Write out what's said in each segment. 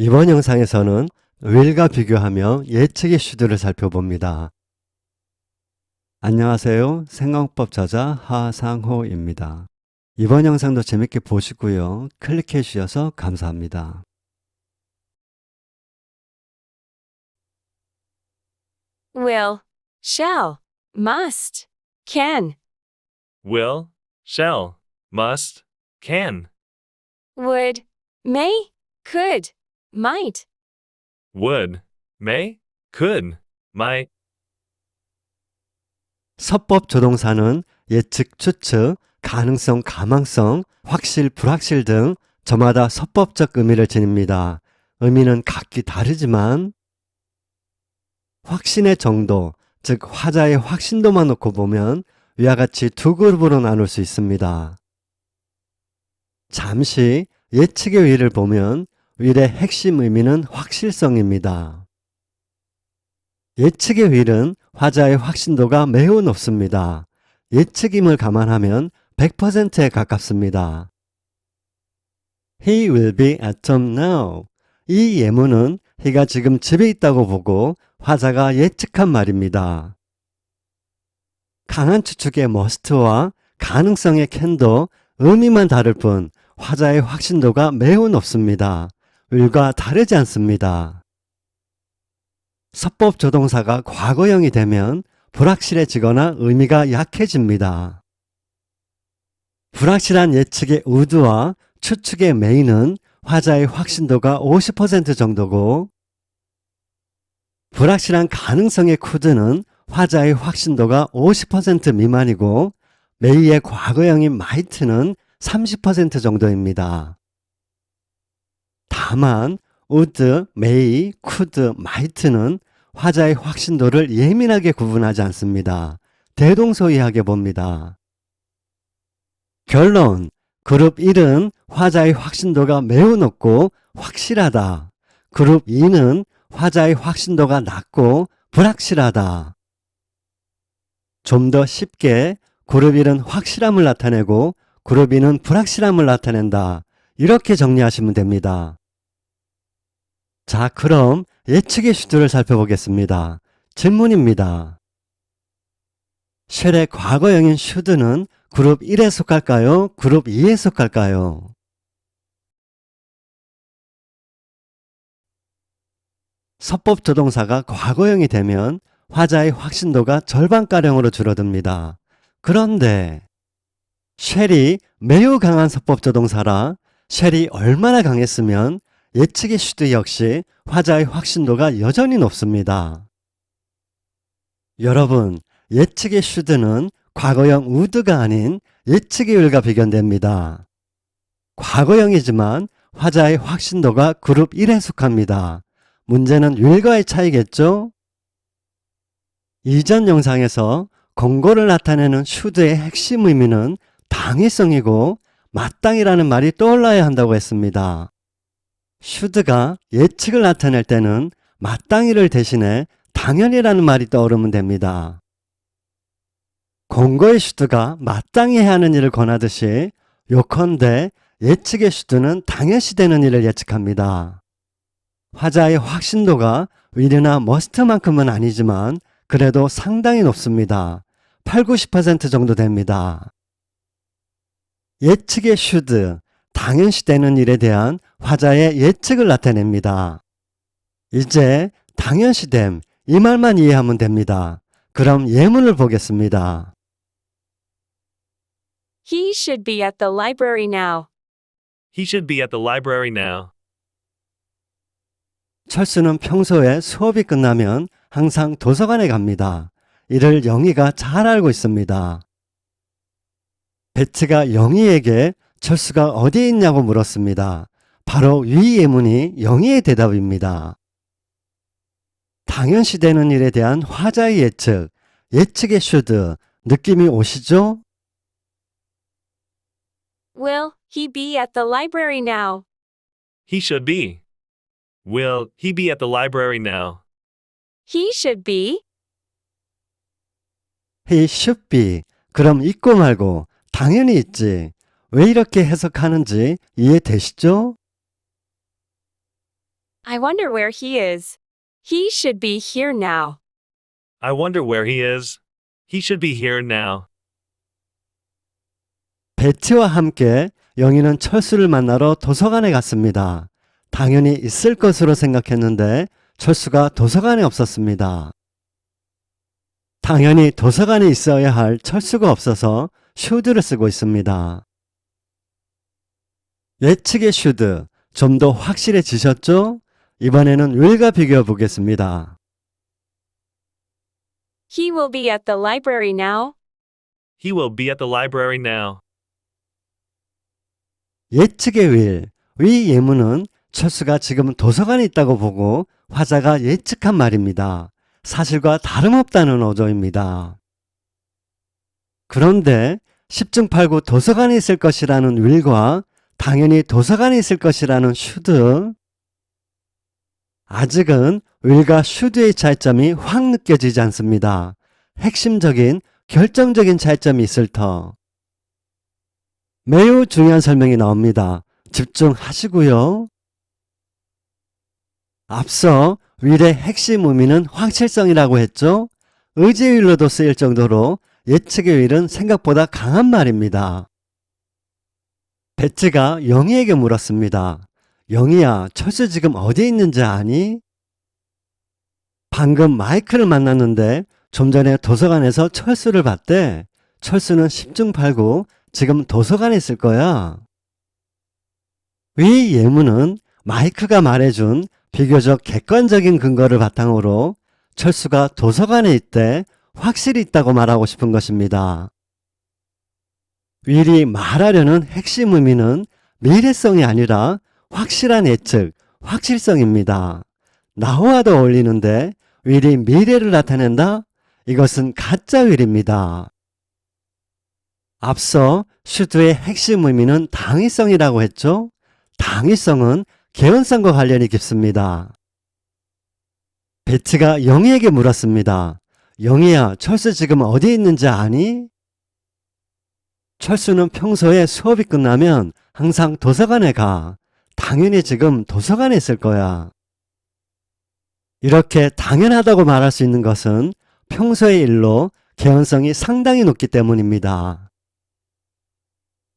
이번 영상에서는 will과 비교하며 예측의 슈드를 살펴봅니다. 안녕하세요. 생강법 저자 하상호입니다. 이번 영상도 재밌게 보시고요. 클릭해 주셔서 감사합니다. will, shall, must, can, will, shall, must, can, would, may, could, might, would, may, could, might. 서법 조동사는 예측, 추측, 가능성, 가망성, 확실, 불확실 등 저마다 서법적 의미를 지닙니다. 의미는 각기 다르지만 확신의 정도, 즉 화자의 확신도만 놓고 보면 위와 같이 두 그룹으로 나눌 수 있습니다. 잠시 예측의 will을 보면 will의 핵심 의미는 확실성입니다. 예측의 will은 화자의 확신도가 매우 높습니다. 예측임을 감안하면 100%에 가깝습니다. He will be at home now. 이 예문은 he가 지금 집에 있다고 보고 화자가 예측한 말입니다. 강한 추측의 must와 가능성의 can도 의미만 다를 뿐 화자의 확신도가 매우 높습니다. will과 다르지 않습니다. 서법 조동사가 과거형이 되면 불확실해지거나 의미가 약해집니다. 불확실한 예측의 would와 추측의 may는 화자의 확신도가 50% 정도고 불확실한 가능성의 could는 화자의 확신도가 50% 미만이고 may의 과거형인 might는 30% 정도입니다. 다만 would, may, could, might는 화자의 확신도를 예민하게 구분하지 않습니다. 대동소이하게 봅니다. 결론, 그룹 1은 화자의 확신도가 매우 높고 확실하다. 그룹 2는 화자의 확신도가 낮고 불확실하다. 좀 더 쉽게 그룹 1은 확실함을 나타내고 그룹 2는 불확실함을 나타낸다. 이렇게 정리하시면 됩니다. 자, 그럼 예측의 슈드를 살펴보겠습니다. 질문입니다. 쉘의 과거형인 should는 그룹 1에 속할까요? 그룹 2에 속할까요? 서법 조동사가 과거형이 되면 화자의 확신도가 절반가량으로 줄어듭니다. 그런데 쉘이 매우 강한 서법 조동사라 쉘이 얼마나 강했으면 예측의 슈드 역시 화자의 확신도가 여전히 높습니다. 여러분, 예측의 슈드는 과거형 would가 아닌 예측의 will과 비견됩니다. 과거형이지만 화자의 확신도가 그룹 1에 속합니다. 문제는 will과의 차이겠죠? 이전 영상에서 권고를 나타내는 should의 핵심 의미는 당위성이고 마땅이라는 말이 떠올라야 한다고 했습니다. should가 예측을 나타낼 때는 마땅히를 대신해 당연이라는 말이 떠오르면 됩니다. 권고의 should가 마땅히 해야 하는 일을 권하듯이 요컨대 예측의 should는 당연시 되는 일을 예측합니다. 화자의 확신도가 will이나 must만큼은 아니지만 그래도 상당히 높습니다. 80~90% 정도 됩니다. 예측의 should, 당연시 되는 일에 대한 화자의 예측을 나타냅니다. 이제 당연시됨, 이 말만 이해하면 됩니다. 그럼 예문을 보겠습니다. he should be at the library now. He should be at the library now. 철수는 평소에 수업이 끝나면 항상 도서관에 갑니다. 이를 영희가 잘 알고 있습니다. 배치가 영희에게 철수가 어디에 있냐고 물었습니다. 바로 위 예문이 영희의 대답입니다. 당연시 되는 일에 대한 화자의 예측, 예측의 should, 느낌이 오시죠? Will he be at the library now? He should be. Will he be at the library now? He should be. He should be. 그럼 있고 말고 당연히 있지. 왜 이렇게 해석하는지 이해되시죠? I wonder where he is. He should be here now. I wonder where he is. He should be here now. 베티와 함께 영희는 철수를 만나러 도서관에 갔습니다. 당연히 있을 것으로 생각했는데 철수가 도서관에 없었습니다. 당연히 도서관에 있어야 할 철수가 없어서 should를 쓰고 있습니다. 예측의 should, 좀 더 확실해지셨죠? 이번에는 will과 비교해 보겠습니다. He will be at the library now. He will be at the library now. 예측의 will, 위 예문은 철수가 지금 도서관에 있다고 보고 화자가 예측한 말입니다. 사실과 다름없다는 어조입니다. 그런데 10중 8구 도서관에 있을 것이라는 will과 당연히 도서관에 있을 것이라는 should, 아직은 will과 should의 차이점이 확 느껴지지 않습니다. 핵심적인 결정적인 차이점이 있을 터. 매우 중요한 설명이 나옵니다. 집중하시고요. 앞서 will의 핵심 의미는 확실성이라고 했죠. 의지의 will로도 쓰일 정도로 예측의 will은 생각보다 강한 말입니다. 베티가 영희에게 물었습니다. 영희야, 철수 지금 어디에 있는지 아니? 방금 마이크를 만났는데 좀 전에 도서관에서 철수를 봤대. 철수는 10중 8구 지금 도서관에 있을 거야. 위 예문은 마이크가 말해준 비교적 객관적인 근거를 바탕으로 철수가 도서관에 있대 확실히 있다고 말하고 싶은 것입니다. will이 말하려는 핵심 의미는 미래성이 아니라 확실한 예측, 확실성입니다. 나와도 어울리는데 will이 미래를 나타낸다? 이것은 가짜 will입니다. 앞서 should의 핵심 의미는 당위성이라고 했죠? 당위성은 개연성과 관련이 깊습니다. 베티가 영희에게 물었습니다. 영희야, 철수 지금 어디에 있는지 아니? 철수는 평소에 수업이 끝나면 항상 도서관에 가. 당연히 지금 도서관에 있을 거야. 이렇게 당연하다고 말할 수 있는 것은 평소의 일로 개연성이 상당히 높기 때문입니다.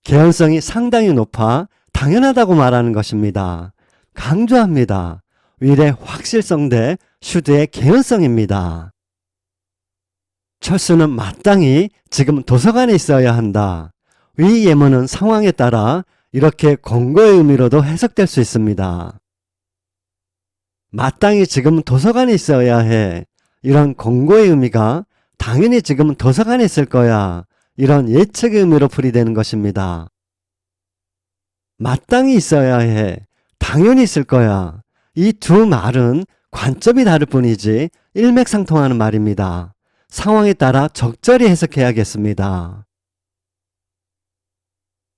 개연성이 상당히 높아 당연하다고 말하는 것입니다. 강조합니다. will의 확실성 대 should의 개연성입니다. 철수는 마땅히 지금 도서관에 있어야 한다. 위 예문은 상황에 따라 이렇게 권고의 의미로도 해석될 수 있습니다. 마땅히 지금 도서관에 있어야 해. 이런 권고의 의미가 당연히 지금 도서관에 있을 거야. 이런 예측의 의미로 풀이되는 것입니다. 마땅히 있어야 해. 당연히 있을 거야. 이 두 말은 관점이 다를 뿐이지 일맥상통하는 말입니다. 상황에 따라 적절히 해석해야겠습니다.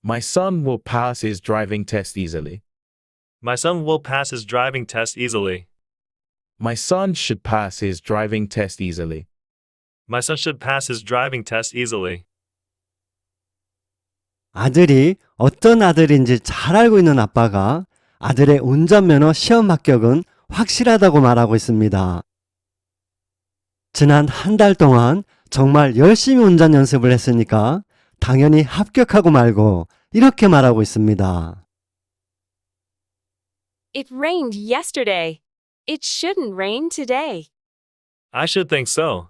My son will pass his driving test easily. My son will pass his driving test easily. My son should pass his driving test easily. My son should pass his driving test easily. 아들이 어떤 아들인지 잘 알고 있는 아빠가 아들의 운전면허 시험 합격은 확실하다고 말하고 있습니다. 지난 한 달 동안 정말 열심히 운전 연습을 했으니까 당연히 합격하고 말고 이렇게 말하고 있습니다. It rained yesterday. It shouldn't rain today. I should think so.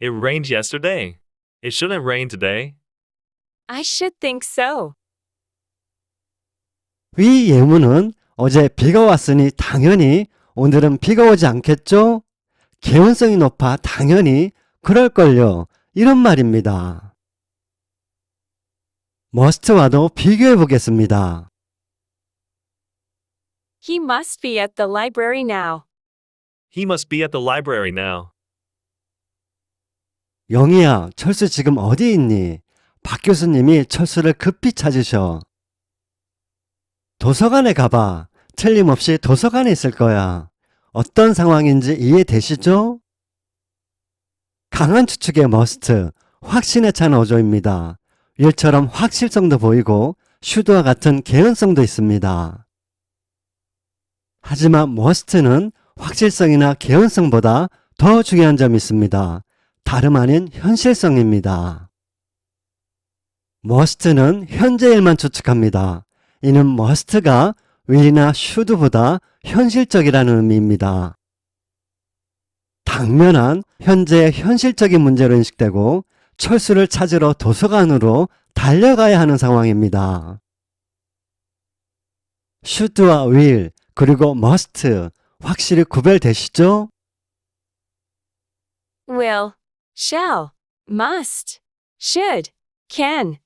It rained yesterday. It shouldn't rain today. I should think so. 위 예문은 어제 비가 왔으니 당연히 오늘은 비가 오지 않겠죠? 개연성이 높아 당연히 그럴걸요. 이런 말입니다. must와도 비교해 보겠습니다. He must be at the library now. He must be at the library now. 영희야, 철수 지금 어디 있니? 박 교수님이 철수를 급히 찾으셔. 도서관에 가봐. 틀림없이 도서관에 있을 거야. 어떤 상황인지 이해되시죠? 강한 추측의 must, 확신에 찬 어조입니다. will처럼 확실성도 보이고 should와 같은 개연성도 있습니다. 하지만 must는 확실성이나 개연성보다 더 중요한 점이 있습니다. 다름 아닌 현실성입니다. must는 현재 일만 추측합니다. 이는 must가 will이나 should보다 현실적이라는 의미입니다. 당면한 현재의 현실적인 문제로 인식되고 철수를 찾으러 도서관으로 달려가야 하는 상황입니다. should와 will 그리고 must 확실히 구별되시죠? Will, shall, must, should, can.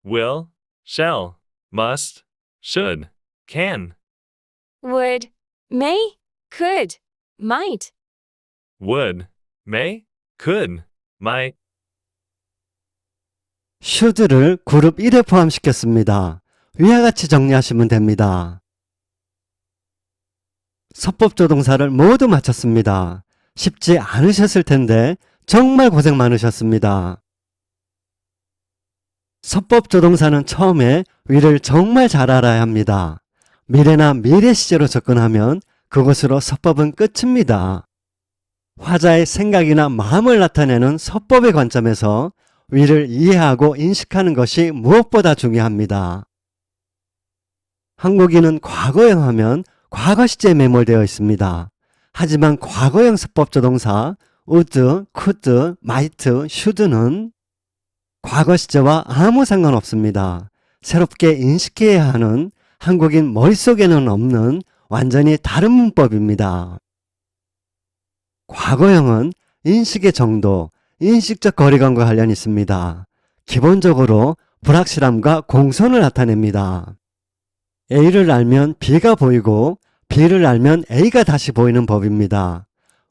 Will, shall, must, should, can. Would, may, could, might. Would, may, could, might. should를 그룹 1에 포함시켰습니다. 위와 같이 정리하시면 됩니다. 서법조동사를 모두 마쳤습니다. 쉽지 않으셨을 텐데 정말 고생 많으셨습니다. 서법조동사는 처음에 will을 정말 잘 알아야 합니다. 미래나 미래 시제로 접근하면 그것으로 서법은 끝입니다. 화자의 생각이나 마음을 나타내는 서법의 관점에서 will을 이해하고 인식하는 것이 무엇보다 중요합니다. 한국인은 과거형 하면 과거 시제에 매몰되어 있습니다. 하지만 과거형 서법조동사 would, could, might, should는 과거 시제와 아무 상관없습니다. 새롭게 인식해야 하는 한국인 머릿속에는 없는 완전히 다른 문법입니다. 과거형은 인식의 정도, 인식적 거리감과 관련이 있습니다. 기본적으로 불확실함과 공손을 나타냅니다. A를 알면 B가 보이고 B를 알면 A가 다시 보이는 법입니다.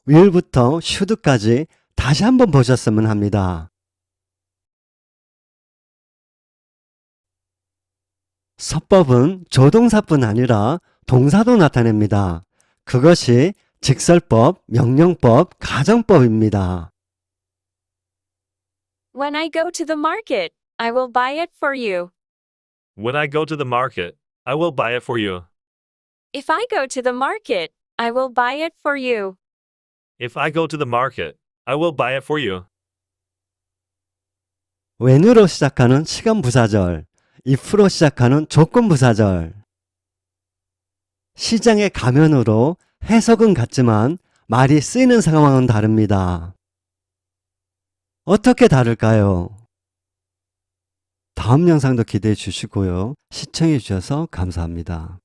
will부터 should까지 다시 한번 보셨으면 합니다. 서법은 조동사뿐 아니라 동사도 나타냅니다. 그것이 직설법, 명령법, 가정법입니다. When I go to the market, I will buy it for you. When I go to the market, I will buy it for you. If I go to the market, I will buy it for you. If I go to the market, I will buy it for you. when으로 시작하는 시간 부사절, if로 시작하는 조건 부사절. 시장의 가면으로 해석은 같지만 말이 쓰이는 상황은 다릅니다. 어떻게 다를까요? 다음 영상도 기대해 주시고요. 시청해 주셔서 감사합니다.